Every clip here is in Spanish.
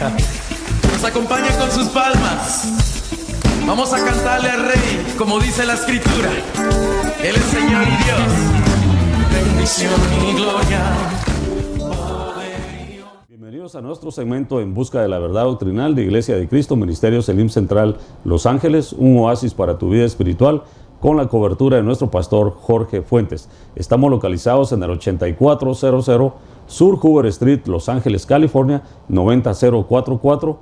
Nos acompaña con sus palmas. Vamos a cantarle al Rey, como dice la Escritura. Él es Señor y Dios. Bendición y gloria. Bienvenidos a nuestro segmento En Busca de la Verdad Doctrinal de Iglesia de Cristo, Ministerio Selim Central Los Ángeles, un oasis para tu vida espiritual, con la cobertura de nuestro pastor Jorge Fuentes. Estamos localizados en el 8400 Sur Hoover Street, Los Ángeles, California, 90044.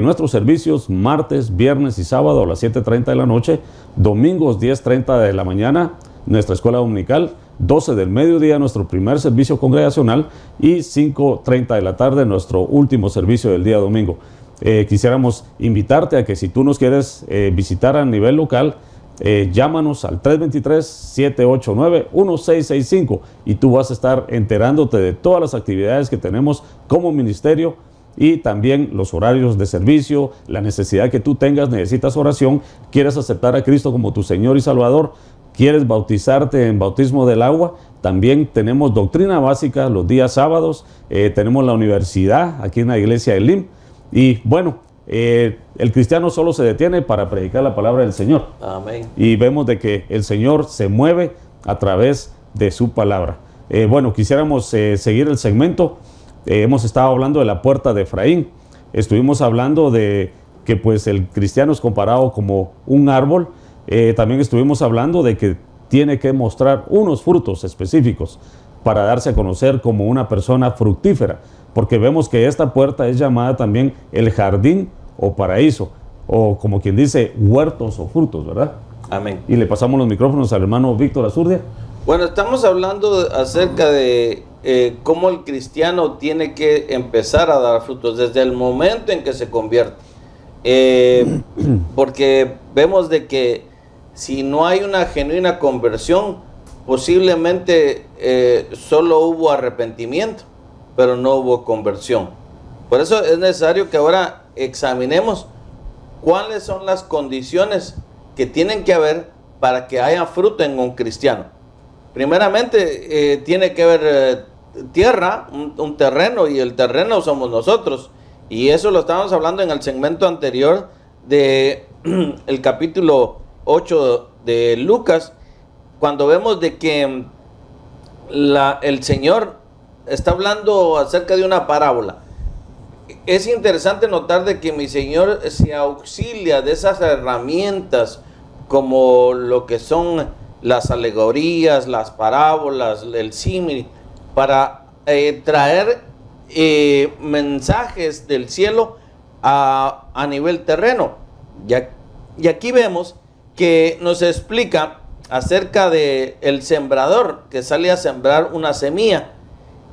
Nuestros servicios martes, viernes y sábado a las 7:30 de la noche, domingos 10:30 de la mañana, nuestra escuela dominical, 12 del mediodía nuestro primer servicio congregacional y 5:30 de la tarde nuestro último servicio del día domingo. Quisiéramos invitarte a que si tú nos quieres visitar a nivel local, llámanos al 323-789-1665 y tú vas a estar enterándote de todas las actividades que tenemos como ministerio y también los horarios de servicio, la necesidad que tú tengas, necesitas oración, quieres aceptar a Cristo como tu Señor y Salvador, quieres bautizarte en bautismo del agua, también tenemos doctrina básica los días sábados, tenemos la universidad aquí en la iglesia de Lim y bueno, el cristiano solo se detiene para predicar la palabra del Señor. Amén. Y vemos de que el Señor se mueve a través de su palabra. Bueno, quisiéramos seguir el segmento. Hemos estado hablando de la puerta de Efraín. Estuvimos hablando de que pues el cristiano es comparado como un árbol. También estuvimos hablando de que tiene que mostrar unos frutos específicos para darse a conocer como una persona fructífera, porque vemos que esta puerta es llamada también el jardín o paraíso, o como quien dice, huertos o frutos, ¿verdad? Amén. Y le pasamos los micrófonos al hermano Víctor Azurdia. Bueno, estamos hablando acerca de cómo el cristiano tiene que empezar a dar frutos desde el momento en que se convierte. Porque vemos de que si no hay una genuina conversión, posiblemente solo hubo arrepentimiento, pero no hubo conversión. Por eso es necesario que ahora examinemos cuáles son las condiciones que tienen que haber para que haya fruto en un cristiano. Primeramente, tiene que haber tierra, un terreno, y el terreno somos nosotros. Y eso lo estábamos hablando en el segmento anterior de el capítulo 8 de Lucas, cuando vemos de que el Señor está hablando acerca de una parábola. Es interesante notar de que mi Señor se auxilia de esas herramientas como lo que son las alegorías, las parábolas, el símil, para traer mensajes del cielo a nivel terreno. Y aquí vemos que nos explica acerca de el sembrador que sale a sembrar una semilla.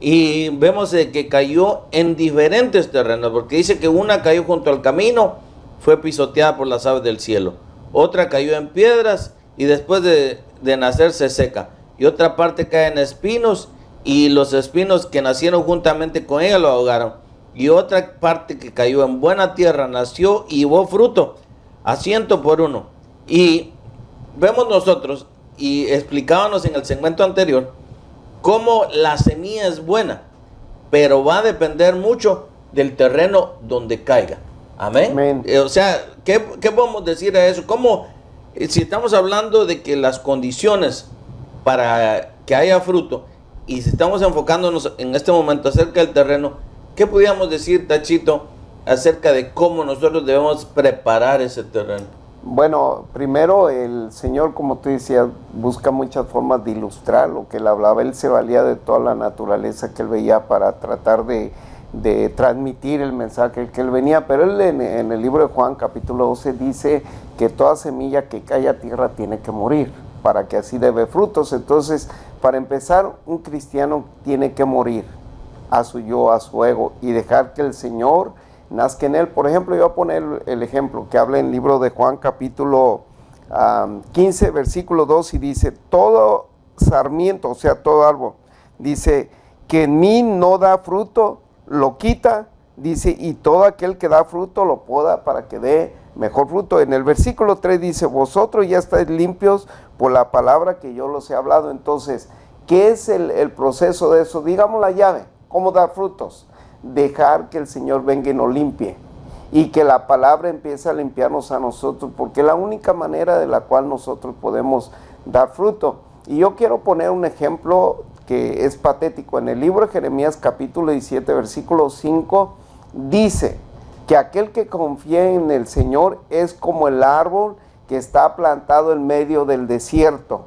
Y vemos que cayó en diferentes terrenos, porque dice que una cayó junto al camino, fue pisoteada por las aves del cielo. Otra cayó en piedras y después de nacer se seca. Y otra parte cae en espinos y los espinos que nacieron juntamente con ella lo ahogaron. Y otra parte que cayó en buena tierra nació y llevó fruto a 100 por uno. Y vemos nosotros, y explicábamos en el segmento anterior, cómo la semilla es buena, pero va a depender mucho del terreno donde caiga. Amén. Amén. O sea, ¿qué podemos decir a eso? ¿Cómo, si estamos hablando de que las condiciones para que haya fruto, y si estamos enfocándonos en este momento acerca del terreno, ¿qué podríamos decir, Tachito, acerca de cómo nosotros debemos preparar ese terreno? Bueno, primero el Señor, como tú decías, busca muchas formas de ilustrar lo que él hablaba. Él se valía de toda la naturaleza que él veía para tratar de transmitir el mensaje que él venía. Pero él en el libro de Juan, capítulo 12, dice que toda semilla que cae a tierra tiene que morir para que así dé frutos. Entonces, para empezar, un cristiano tiene que morir a su yo, a su ego, y dejar que el Señor nazca en él. Por ejemplo, yo voy a poner el ejemplo que habla en el libro de Juan, capítulo 15, versículo 2, y dice: todo sarmiento, o sea, todo árbol, dice, que en mí no da fruto, lo quita, dice, y todo aquel que da fruto lo poda para que dé mejor fruto. En el versículo 3 dice: vosotros ya estáis limpios por la palabra que yo los he hablado. Entonces, ¿qué es el proceso de eso? Digamos la llave, ¿cómo dar frutos? dejar que el Señor venga y nos limpie. Y que la palabra empiece a limpiarnos a nosotros, porque es la única manera de la cual nosotros podemos dar fruto. Y yo quiero poner un ejemplo que es patético. En el libro de Jeremías capítulo 17, versículo 5, dice que aquel que confía en el Señor es como el árbol que está plantado en medio del desierto,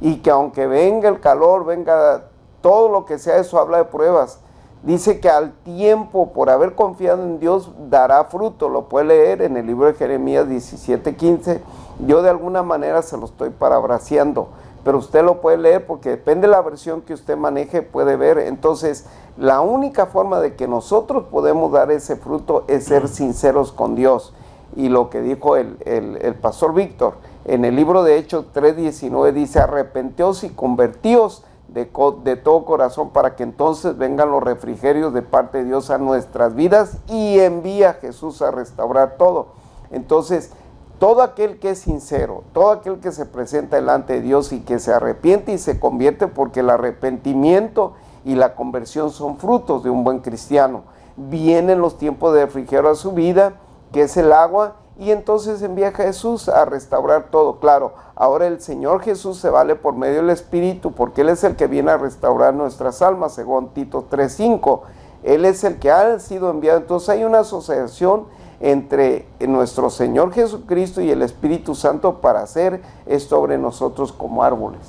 y que aunque venga el calor, venga todo lo que sea, eso habla de pruebas. Dice que al tiempo, por haber confiado en Dios, dará fruto. Lo puede leer en el libro de Jeremías 17:15. Yo de alguna manera se lo estoy parafraseando, pero usted lo puede leer porque depende de la versión que usted maneje, puede ver. Entonces, la única forma de que nosotros podemos dar ese fruto es ser sinceros con Dios. Y lo que dijo el pastor Víctor, en el libro de Hechos 3:19 dice, arrepentíos y convertíos de todo corazón para que entonces vengan los refrigerios de parte de Dios a nuestras vidas y envía a Jesús a restaurar todo. Entonces, todo aquel que es sincero, todo aquel que se presenta delante de Dios y que se arrepiente y se convierte, porque el arrepentimiento y la conversión son frutos de un buen cristiano. Vienen los tiempos de refrigerio a su vida, que es el agua, y entonces envía a Jesús a restaurar todo. Claro, ahora el Señor Jesús se vale por medio del Espíritu, porque Él es el que viene a restaurar nuestras almas, según Tito 3:5. Él es el que ha sido enviado. Entonces hay una asociación entre nuestro Señor Jesucristo y el Espíritu Santo para hacer esto sobre nosotros como árboles.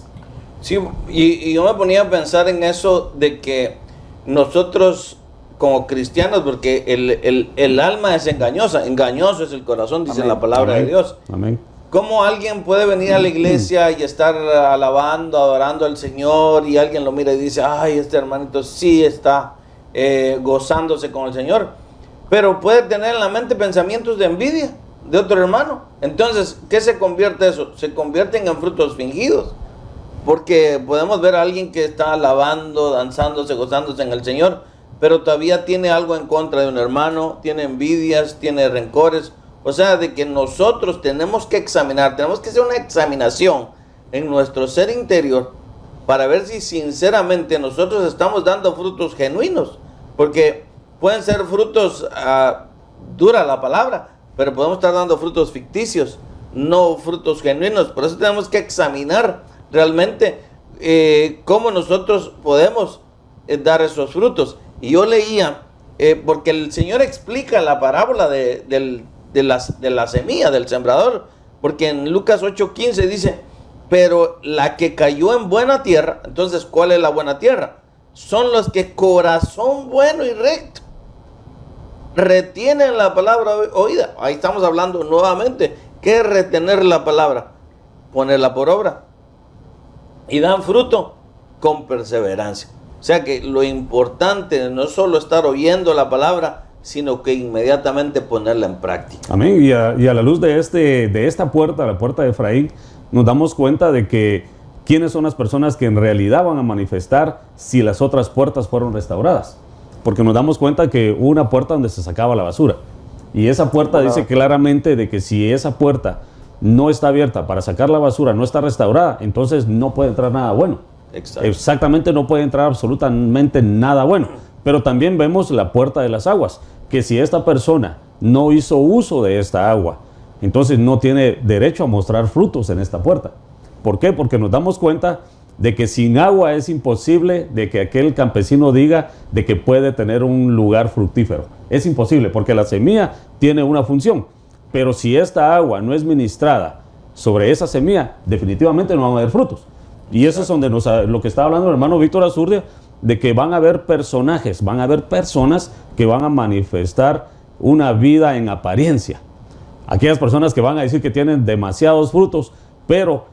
Sí, y yo me ponía a pensar en eso de que nosotros como cristianos, porque el alma es engañosa, engañoso es el corazón, dice Amén. la palabra Amén. de Dios. Amén. ¿Cómo alguien puede venir a la iglesia y estar alabando, adorando al Señor, y alguien lo mira y dice, ay, este hermanito sí está gozándose con el Señor, pero puede tener en la mente pensamientos de envidia de otro hermano? Entonces, ¿qué se convierte eso? Se convierten en frutos fingidos, porque podemos ver a alguien que está alabando, danzándose, gozándose en el Señor, pero todavía tiene algo en contra de un hermano, tiene envidias, tiene rencores. O sea, de que nosotros tenemos que examinar, tenemos que hacer una examinación en nuestro ser interior para ver si sinceramente nosotros estamos dando frutos genuinos, porque pueden ser frutos, dura la palabra, pero podemos estar dando frutos ficticios, no frutos genuinos. Por eso tenemos que examinar realmente cómo nosotros podemos dar esos frutos. Y yo leía, porque el Señor explica la parábola de la semilla, del sembrador, porque en Lucas 8:15 dice, pero la que cayó en buena tierra. Entonces, ¿cuál es la buena tierra? Son los que corazón bueno y recto retienen la palabra oída. Ahí estamos hablando nuevamente, ¿qué es retener la palabra? Ponerla por obra, y dan fruto con perseverancia. O sea que lo importante no es solo estar oyendo la palabra, sino que inmediatamente ponerla en práctica. Amén. Y a la luz de esta puerta, la puerta de Efraín, nos damos cuenta de que quiénes son las personas que en realidad van a manifestar si las otras puertas fueron restauradas. Porque nos damos cuenta que hubo una puerta donde se sacaba la basura. Y esa puerta dice claramente de que si esa puerta no está abierta para sacar la basura, no está restaurada, entonces no puede entrar nada bueno. Exacto. Exactamente, no puede entrar absolutamente nada bueno. Pero también vemos la puerta de las aguas, que si esta persona no hizo uso de esta agua, entonces no tiene derecho a mostrar frutos en esta puerta. ¿Por qué? Porque nos damos cuenta de que sin agua es imposible de que aquel campesino diga de que puede tener un lugar fructífero. Es imposible, porque la semilla tiene una función, pero si esta agua no es ministrada sobre esa semilla, definitivamente no van a haber frutos. Y eso es donde lo que está hablando el hermano Víctor Azurdia, de que van a haber personajes, van a haber personas que van a manifestar una vida en apariencia. Aquellas personas que van a decir que tienen demasiados frutos, pero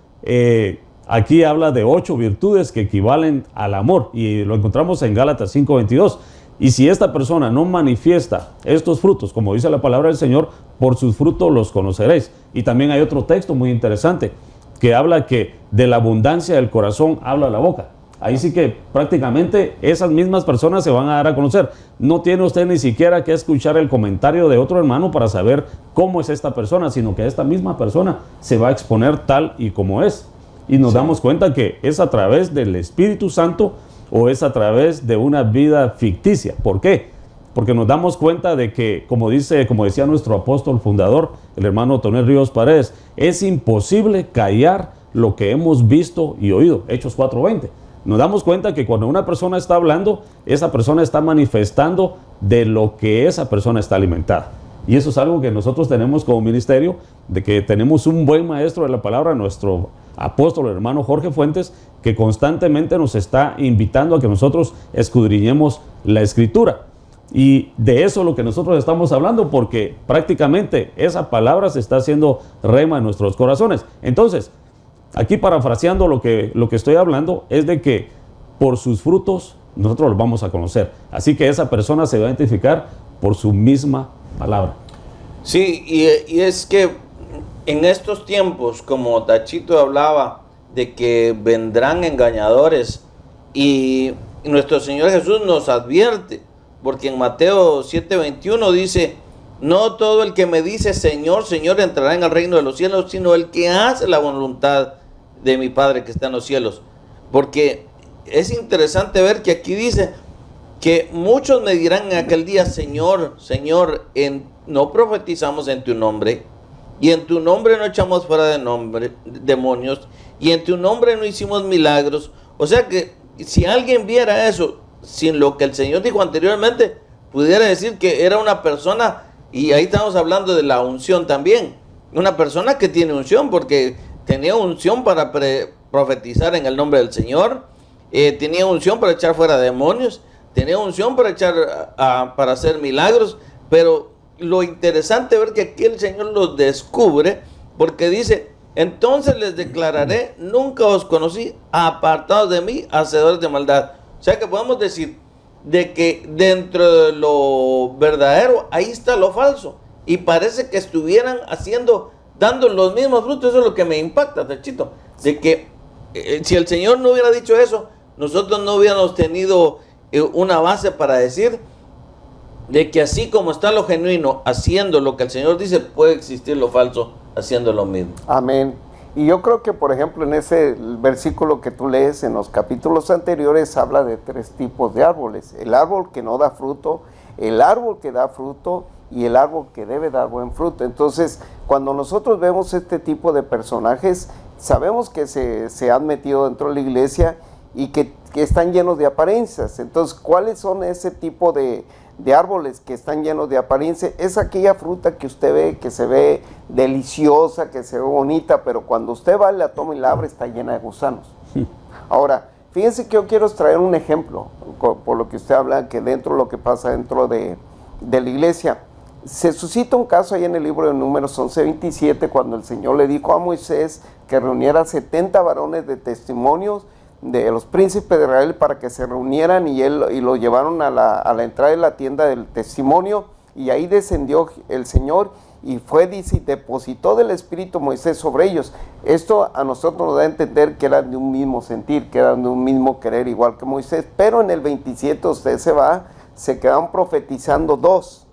aquí habla de 8 virtudes que equivalen al amor, y lo encontramos en Gálatas 5:22. Y si esta persona no manifiesta estos frutos, como dice la palabra del Señor, por sus frutos los conoceréis. Y también hay otro texto muy interesante que habla que de la abundancia del corazón habla la boca. Ahí sí que prácticamente esas mismas personas se van a dar a conocer. No tiene usted ni siquiera que escuchar el comentario de otro hermano para saber cómo es esta persona, sino que esta misma persona se va a exponer tal y como es. Y nos damos cuenta que es a través del Espíritu Santo o es a través de una vida ficticia. ¿Por qué? porque nos damos cuenta de que, como decía nuestro apóstol fundador, el hermano Tonel Ríos Paredes, es imposible callar lo que hemos visto y oído. Hechos 4:20. Nos damos cuenta que cuando una persona está hablando, esa persona está manifestando de lo que esa persona está alimentada. Y eso es algo que nosotros tenemos como ministerio, de que tenemos un buen maestro de la palabra, nuestro apóstol, el hermano Jorge Fuentes, que constantemente nos está invitando a que nosotros escudriñemos la Escritura. Y de eso es lo que nosotros estamos hablando, porque prácticamente esa palabra se está haciendo rema en nuestros corazones. Entonces, aquí parafraseando lo que estoy hablando, es de que por sus frutos nosotros los vamos a conocer. Así que esa persona se va a identificar por su misma palabra. Sí, y es que en estos tiempos, como Tachito hablaba, de que vendrán engañadores, y nuestro Señor Jesús nos advierte, porque en Mateo 7:21 dice: no todo el que me dice Señor, Señor entrará en el reino de los cielos, sino el que hace la voluntad de mi Padre que está en los cielos. Porque es interesante ver que aquí dice que muchos me dirán en aquel día: Señor, Señor, no profetizamos en tu nombre, y en tu nombre no echamos fuera de demonios, y en tu nombre no hicimos milagros. O sea que si alguien viera eso sin lo que el Señor dijo anteriormente, pudiera decir que era una persona, y ahí estamos hablando de la unción también, una persona que tiene unción, porque tenía unción para profetizar en el nombre del Señor, tenía unción para echar fuera demonios, tenía unción para hacer milagros. Pero lo interesante es ver que aquí el Señor los descubre, porque dice: entonces les declararé, nunca os conocí, apartados de mí, hacedores de maldad. O sea que podemos decir de que dentro de lo verdadero, ahí está lo falso, y parece que estuvieran dando los mismos frutos. Eso es lo que me impacta, Tachito, de que si el Señor no hubiera dicho eso, nosotros no hubiéramos tenido una base para decir de que así como está lo genuino haciendo lo que el Señor dice, puede existir lo falso haciendo lo mismo. Amén. Y yo creo que, por ejemplo, en ese versículo que tú lees en los capítulos anteriores, habla de 3 tipos de árboles: el árbol que no da fruto, el árbol que da fruto y el árbol que debe dar buen fruto. Entonces, cuando nosotros vemos este tipo de personajes, sabemos que se han metido dentro de la iglesia y que están llenos de apariencias. Entonces, ¿cuáles son ese tipo de árboles que están llenos de apariencia? Es aquella fruta que usted ve, que se ve deliciosa, que se ve bonita, pero cuando usted va y la toma y la abre, está llena de gusanos. Ahora, fíjense que yo quiero traer un ejemplo, por lo que usted habla, que dentro de lo que pasa dentro de la iglesia. Se suscita un caso ahí en el libro de Números 11:27, cuando el Señor le dijo a Moisés que reuniera 70 varones de testimonios de los príncipes de Israel para que se reunieran, y lo llevaron a la entrada de la tienda del testimonio, y ahí descendió el Señor y depositó del Espíritu Moisés sobre ellos. Esto a nosotros nos da a entender que eran de un mismo sentir, que eran de un mismo querer, igual que Moisés. Pero en el 27 usted se quedan profetizando 2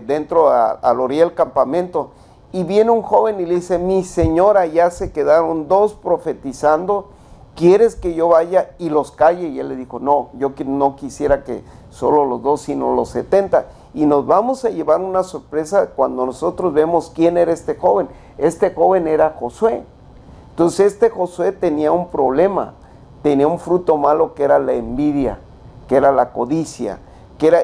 dentro a la orilla del campamento, y viene un joven y le dice: mi señora, ya se quedaron 2 profetizando, ¿quieres que yo vaya y los calle? Y él le dijo: no, yo no quisiera que solo los 2, sino los 70. Y nos vamos a llevar una sorpresa cuando nosotros vemos quién era este joven. Este joven era Josué. Entonces este Josué tenía un problema, tenía un fruto malo, que era la envidia, que era la codicia,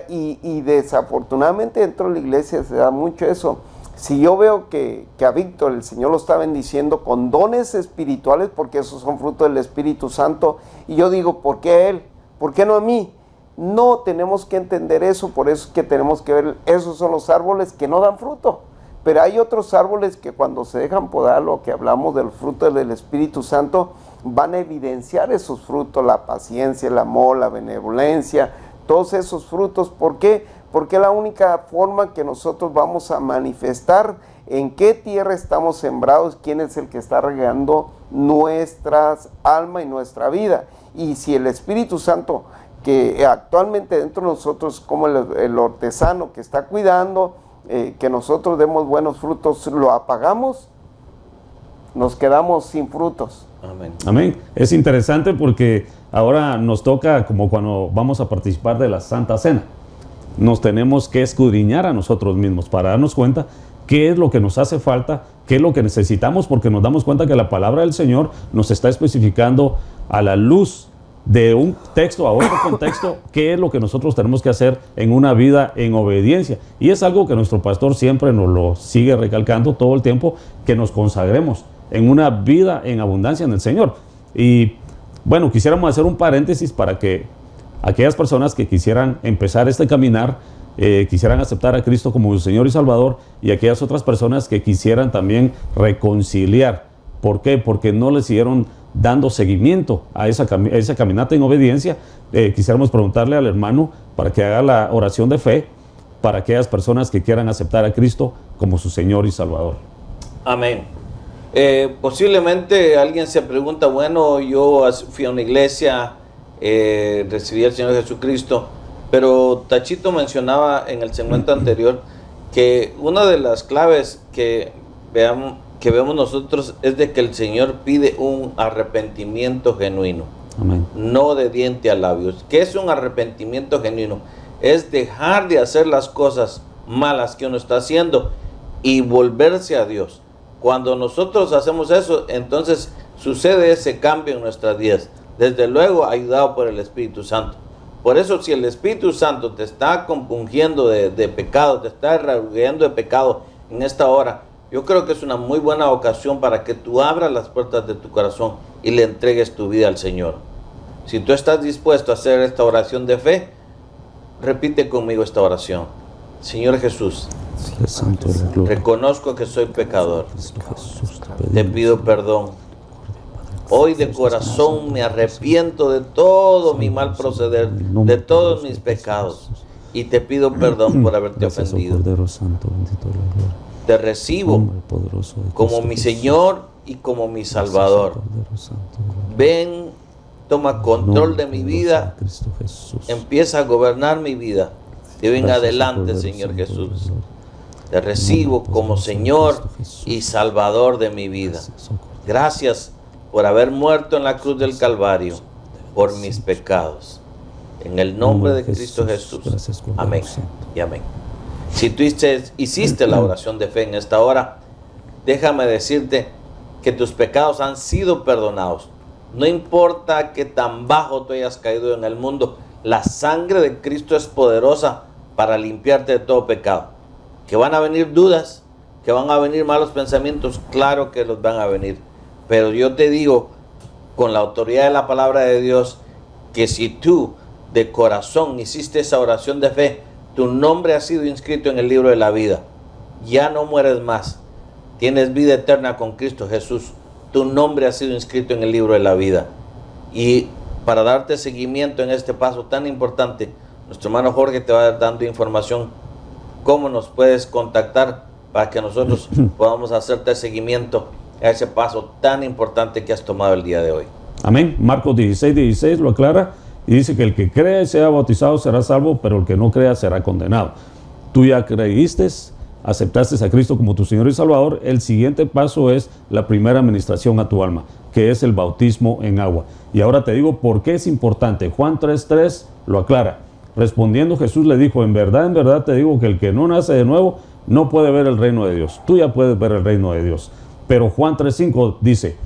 y desafortunadamente dentro de la iglesia se da mucho eso. Si yo veo que a Víctor el Señor lo está bendiciendo con dones espirituales, porque esos son frutos del Espíritu Santo, y yo digo: ¿por qué a él? ¿Por qué no a mí? No, tenemos que entender eso. Por eso es que tenemos que ver, esos son los árboles que no dan fruto, pero hay otros árboles que cuando se dejan podar, lo que hablamos del fruto del Espíritu Santo, van a evidenciar esos frutos: la paciencia, el amor, la benevolencia, todos esos frutos. ¿Por qué? Porque es la única forma que nosotros vamos a manifestar en qué tierra estamos sembrados, quién es el que está regando nuestras almas y nuestra vida. Y si el Espíritu Santo, que actualmente dentro de nosotros, como el artesano que está cuidando que nosotros demos buenos frutos, lo apagamos, nos quedamos sin frutos. Amén. Amén. Es interesante porque ahora nos toca como cuando vamos a participar de la Santa Cena. nos tenemos que escudriñar a nosotros mismos para darnos cuenta qué es lo que nos hace falta, qué es lo que necesitamos, porque nos damos cuenta que la palabra del Señor nos está especificando a la luz de un texto a otro contexto qué es lo que nosotros tenemos que hacer en una vida en obediencia. Y es algo que nuestro pastor siempre nos lo sigue recalcando todo el tiempo, que nos consagremos en una vida en abundancia en el Señor. Y bueno, quisiéramos hacer un paréntesis para que aquellas personas que quisieran empezar este caminar, quisieran aceptar a Cristo como su Señor y Salvador, y aquellas otras personas que quisieran también reconciliar. ¿Por qué? Porque no le siguieron dando seguimiento a esa caminata en obediencia. Quisiéramos preguntarle al hermano para que haga la oración de fe para aquellas personas que quieran aceptar a Cristo como su Señor y Salvador. Amén. Posiblemente alguien se pregunta, bueno, yo fui a una iglesia, recibí al Señor Jesucristo, pero Tachito mencionaba en el segmento anterior que una de las claves que vemos nosotros es de que el Señor pide un arrepentimiento genuino. Amén. No de diente a labios. ¿Qué es un arrepentimiento genuino? Es dejar de hacer las cosas malas que uno está haciendo y volverse a Dios. Cuando nosotros hacemos eso, entonces sucede ese cambio en nuestras vidas. Desde luego, ayudado por el Espíritu Santo. Por eso, si el Espíritu Santo te está compungiendo de pecado, te está redarguyendo de pecado en esta hora, yo creo que es una muy buena ocasión para que tú abras las puertas de tu corazón y le entregues tu vida al Señor. Si tú estás dispuesto a hacer esta oración de fe, repite conmigo esta oración. Señor Jesús, reconozco que soy pecador. Te pido perdón. Hoy de corazón me arrepiento de todo mi mal proceder, de todos mis pecados, y te pido perdón por haberte ofendido. Te recibo como mi Señor y como mi Salvador. Ven, toma control de mi vida, empieza a gobernar mi vida. De hoy en adelante, Señor Jesús, te recibo como Señor y Salvador de mi vida. Gracias por haber muerto en la cruz del Calvario por mis pecados. En el nombre de Cristo Jesús. Amén y amén. Si tú hiciste la oración de fe en esta hora, déjame decirte que tus pecados han sido perdonados. No importa que tan bajo tú hayas caído en el mundo, la sangre de Cristo es poderosa para limpiarte de todo pecado. Que van a venir dudas, que van a venir malos pensamientos, claro que los van a venir. Pero yo te digo, con la autoridad de la palabra de Dios, que si tú de corazón hiciste esa oración de fe, tu nombre ha sido inscrito en el libro de la vida. Ya no mueres más. Tienes vida eterna con Cristo Jesús. Tu nombre ha sido inscrito en el libro de la vida. Y para darte seguimiento en este paso tan importante, nuestro hermano Jorge te va dando información cómo nos puedes contactar para que nosotros podamos hacerte seguimiento a ese paso tan importante que has tomado el día de hoy. Amén. Marcos 16:16 lo aclara y dice que el que crea y sea bautizado será salvo, pero el que no crea será condenado. Tú ya creíste, aceptaste a Cristo como tu Señor y Salvador. El siguiente paso es la primera administración a tu alma, que es el bautismo en agua. Y ahora te digo por qué es importante. Juan 3:3 lo aclara. Respondiendo Jesús le dijo, en verdad te digo que el que no nace de nuevo no puede ver el reino de Dios. Tú ya puedes ver el reino de Dios. Pero Juan 3:5 dice,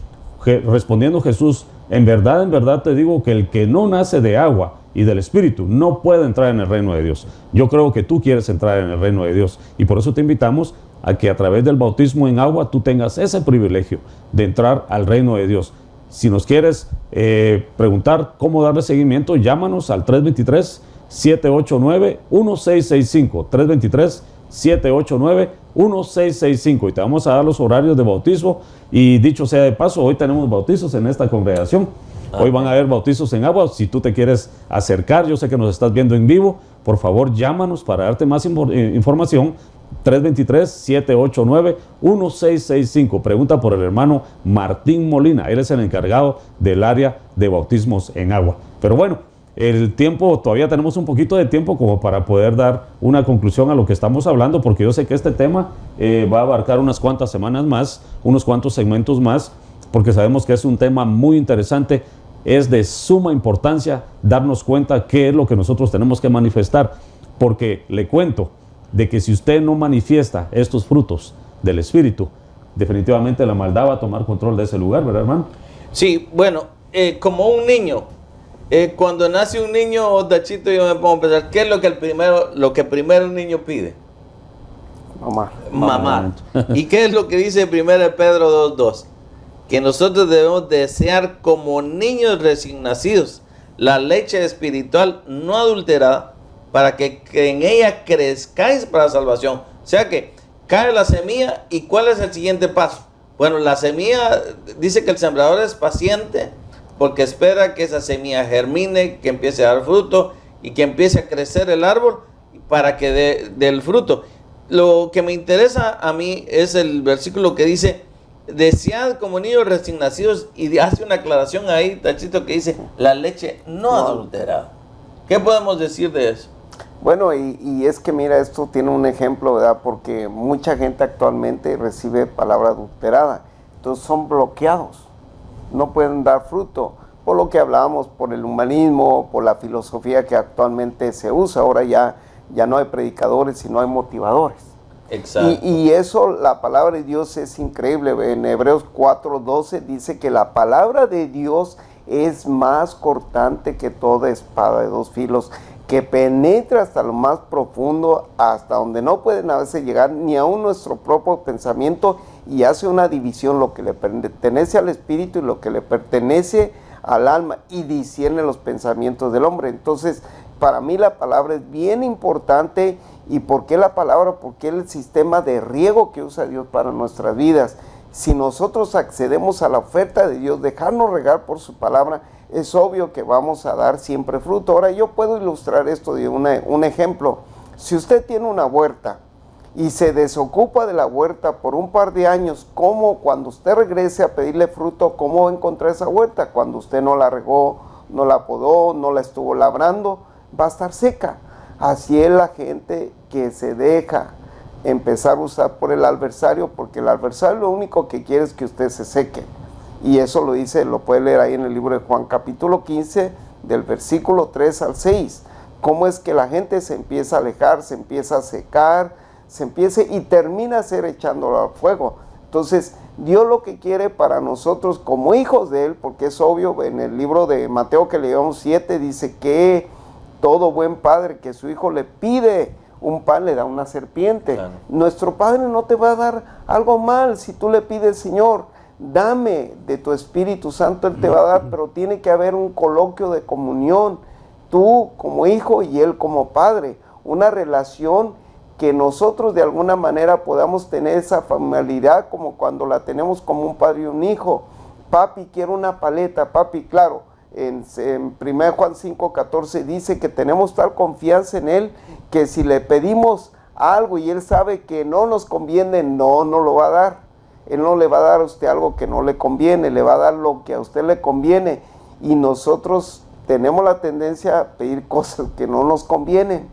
respondiendo Jesús, en verdad te digo que el que no nace de agua y del Espíritu no puede entrar en el reino de Dios. Yo creo que tú quieres entrar en el reino de Dios y por eso te invitamos a que a través del bautismo en agua tú tengas ese privilegio de entrar al reino de Dios. Si nos quieres preguntar cómo darle seguimiento, llámanos al 323-789-1665, 323-789-1665 y te vamos a dar los horarios de bautismo. Y dicho sea de paso, hoy tenemos bautizos en esta congregación. Hoy van a haber bautizos en agua. Si tú te quieres acercar, yo sé que nos estás viendo en vivo, por favor llámanos para darte más información. 323-789-1665. Pregunta por el hermano Martín Molina. Él es el encargado del área de bautismos en agua. Pero bueno, el tiempo, todavía tenemos un poquito de tiempo como para poder dar una conclusión a lo que estamos hablando, porque yo sé que este tema va a abarcar unas cuantas semanas más, unos cuantos segmentos más, porque sabemos que es un tema muy interesante. Es de suma importancia darnos cuenta qué es lo que nosotros tenemos que manifestar. porque le cuento de que si usted no manifiesta estos frutos del Espíritu, definitivamente la maldad va a tomar control de ese lugar, ¿verdad, hermano? Sí, bueno, como un niño, cuando nace un niño, Dachito, yo me pongo a pensar, ¿qué es lo que primero el niño pide? Mamá. ¿Y qué es lo que dice 1 Pedro 2:2? Que nosotros debemos desear como niños recién nacidos la leche espiritual no adulterada, para que en ella crezcáis para salvación. O sea que cae la semilla, ¿y cuál es el siguiente paso? Bueno, la semilla, dice que el sembrador es paciente porque espera que esa semilla germine, que empiece a dar fruto y que empiece a crecer el árbol para que dé el fruto. Lo que me interesa a mí es el versículo que dice: desead como niños recién nacidos, y hace una aclaración ahí, Tachito, que dice la leche no adulterada. ¿Qué podemos decir de eso? Bueno, y es que mira, esto tiene un ejemplo, ¿verdad? Porque mucha gente actualmente recibe palabra adulterada, entonces son bloqueados, no pueden dar fruto, por lo que hablábamos, por el humanismo, por la filosofía que actualmente se usa. Ahora ya no hay predicadores, sino hay motivadores. Exacto. Y eso, la palabra de Dios es increíble. En Hebreos 4:12 dice que la palabra de Dios es más cortante que toda espada de dos filos, que penetra hasta lo más profundo, hasta donde no pueden a veces llegar ni aún nuestro propio pensamiento, y hace una división, lo que le pertenece al espíritu y lo que le pertenece al alma, y discierne los pensamientos del hombre. Entonces, para mí la palabra es bien importante. ¿Y por qué la palabra? Porque es el sistema de riego que usa Dios para nuestras vidas. Si nosotros accedemos a la oferta de Dios, dejarnos regar por su palabra, es obvio que vamos a dar siempre fruto. Ahora, yo puedo ilustrar esto de un ejemplo. Si usted tiene una huerta y se desocupa de la huerta por un par de años, ¿cómo cuando usted regrese a pedirle fruto, cómo va a encontrar esa huerta? Cuando usted no la regó, no la podó, no la estuvo labrando, va a estar seca. Así es la gente que se deja empezar a usar por el adversario, porque el adversario lo único que quiere es que usted se seque. Y eso lo dice, lo puede leer ahí en el libro de Juan, capítulo 15, del versículo 3 al 6. Cómo es que la gente se empieza a alejar, se empieza a secar, y termina echándolo al fuego. Entonces, Dios lo que quiere para nosotros como hijos de Él, porque es obvio, en el libro de Mateo que leíamos 7, dice que todo buen padre que su hijo le pide un pan, le da una serpiente. Claro. Nuestro Padre no te va a dar algo mal si tú le pides: Señor, dame de tu Espíritu Santo. Él te va a dar, pero tiene que haber un coloquio de comunión, tú como hijo y Él como padre, una relación que nosotros de alguna manera podamos tener esa familiaridad como cuando la tenemos como un padre y un hijo. Papi, quiero una paleta, papi, claro. En 1 Juan 5:14 dice que tenemos tal confianza en Él que si le pedimos algo y Él sabe que no nos conviene, no lo va a dar. Él no le va a dar a usted algo que no le conviene, le va a dar lo que a usted le conviene. Y nosotros tenemos la tendencia a pedir cosas que no nos convienen.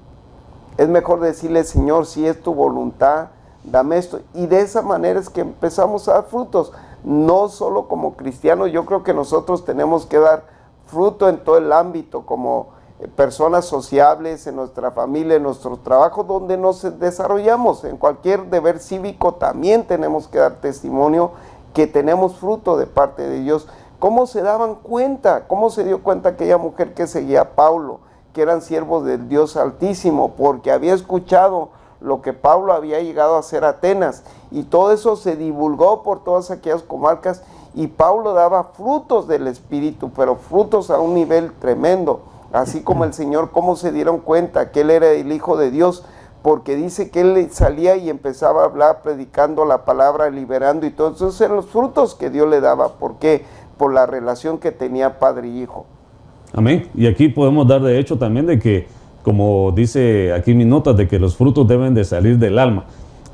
Es mejor decirle: Señor, si es tu voluntad, dame esto. Y de esa manera es que empezamos a dar frutos. No solo como cristianos, yo creo que nosotros tenemos que dar fruto en todo el ámbito, como personas sociables, en nuestra familia, en nuestro trabajo, donde nos desarrollamos. En cualquier deber cívico también tenemos que dar testimonio que tenemos fruto de parte de Dios. ¿Cómo se daban cuenta? ¿Cómo se dio cuenta aquella mujer que seguía a Pablo, que eran siervos del Dios Altísimo? Porque había escuchado lo que Pablo había llegado a hacer a Atenas, y todo eso se divulgó por todas aquellas comarcas, y Pablo daba frutos del Espíritu, pero frutos a un nivel tremendo, así como el Señor. ¿Cómo se dieron cuenta que Él era el Hijo de Dios? Porque dice que Él salía y empezaba a hablar, predicando la palabra, liberando, y todo eso eran los frutos que Dios le daba. ¿Por qué? Por la relación que tenía padre y hijo. Amén. Y aquí podemos dar de hecho también de que, como dice aquí mis notas, de que los frutos deben de salir del alma.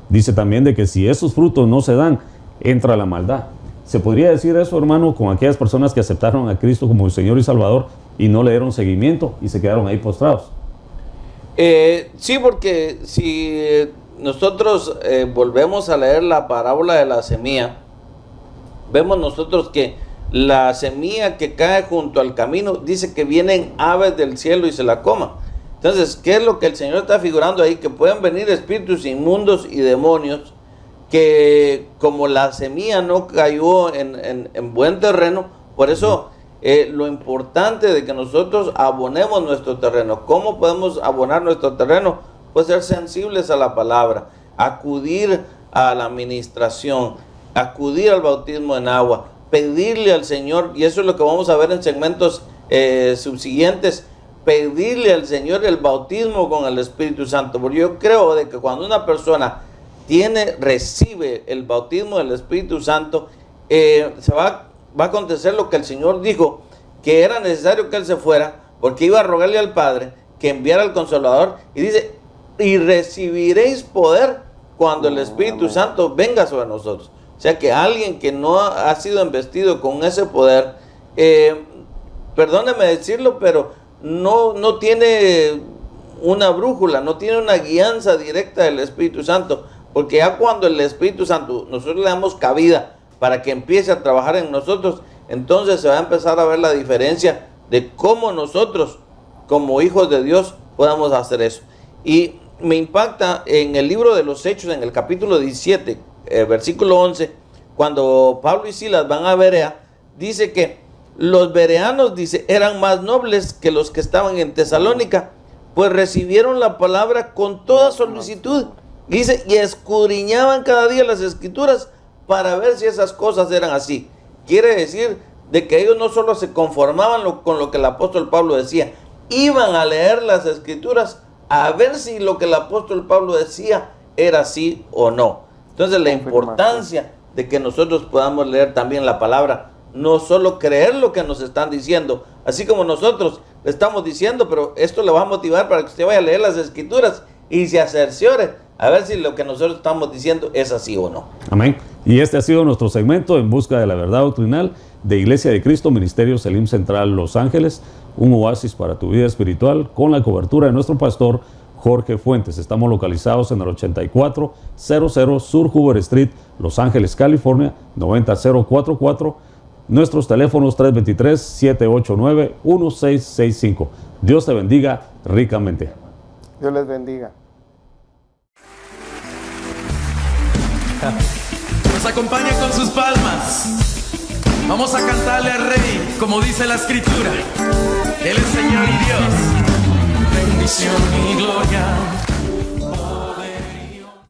Dice también de que si esos frutos no se dan, entra la maldad. ¿Se podría decir eso, hermano, con aquellas personas que aceptaron a Cristo como el Señor y Salvador y no le dieron seguimiento y se quedaron ahí postrados? Sí, porque si nosotros volvemos a leer la parábola de la semilla, vemos nosotros que la semilla que cae junto al camino, dice que vienen aves del cielo y se la coman. Entonces, ¿qué es lo que el Señor está figurando ahí? Que pueden venir espíritus inmundos y demonios que, como la semilla no cayó en buen terreno, por eso lo importante de que nosotros abonemos nuestro terreno. ¿Cómo podemos abonar nuestro terreno? Pues ser sensibles a la palabra, acudir a la administración, acudir al bautismo en agua, pedirle al Señor, y eso es lo que vamos a ver en segmentos subsiguientes, pedirle al Señor el bautismo con el Espíritu Santo, porque yo creo de que cuando una persona recibe el bautismo del Espíritu Santo, va a acontecer lo que el Señor dijo, que era necesario que Él se fuera, porque iba a rogarle al Padre que enviara al Consolador, y dice, y recibiréis poder cuando el Espíritu Santo venga sobre nosotros. O sea que alguien que no ha sido investido con ese poder, perdóneme decirlo, pero no tiene una brújula, no tiene una guianza directa del Espíritu Santo, porque ya cuando el Espíritu Santo nosotros le damos cabida para que empiece a trabajar en nosotros, entonces se va a empezar a ver la diferencia de cómo nosotros, como hijos de Dios, podamos hacer eso. Y me impacta en el libro de los Hechos, en el capítulo 17, versículo 11, cuando Pablo y Silas van a Berea, dice que los bereanos, dice, eran más nobles que los que estaban en Tesalónica, pues recibieron la palabra con toda solicitud. Dice, y escudriñaban cada día las escrituras para ver si esas cosas eran así. Quiere decir de que ellos no solo se conformaban con lo que el apóstol Pablo decía, iban a leer las escrituras a ver si lo que el apóstol Pablo decía era así o no. Entonces la importancia de que nosotros podamos leer también la palabra, no solo creer lo que nos están diciendo, así como nosotros le estamos diciendo, pero esto le va a motivar para que usted vaya a leer las escrituras y se cerciore a ver si lo que nosotros estamos diciendo es así o no. Amén. Y este ha sido nuestro segmento en busca de la verdad doctrinal de Iglesia de Cristo, Ministerios Elim Central Los Ángeles, un oasis para tu vida espiritual, con la cobertura de nuestro pastor Jorge Fuentes. Estamos localizados en el 8400 Sur Hoover Street, Los Ángeles, California, 90044. Nuestros teléfonos 323-789-1665. Dios te bendiga ricamente. Dios les bendiga. Nos acompaña con sus palmas. Vamos a cantarle al Rey, como dice la Escritura. Él es Señor y Dios. Bendición y gloria.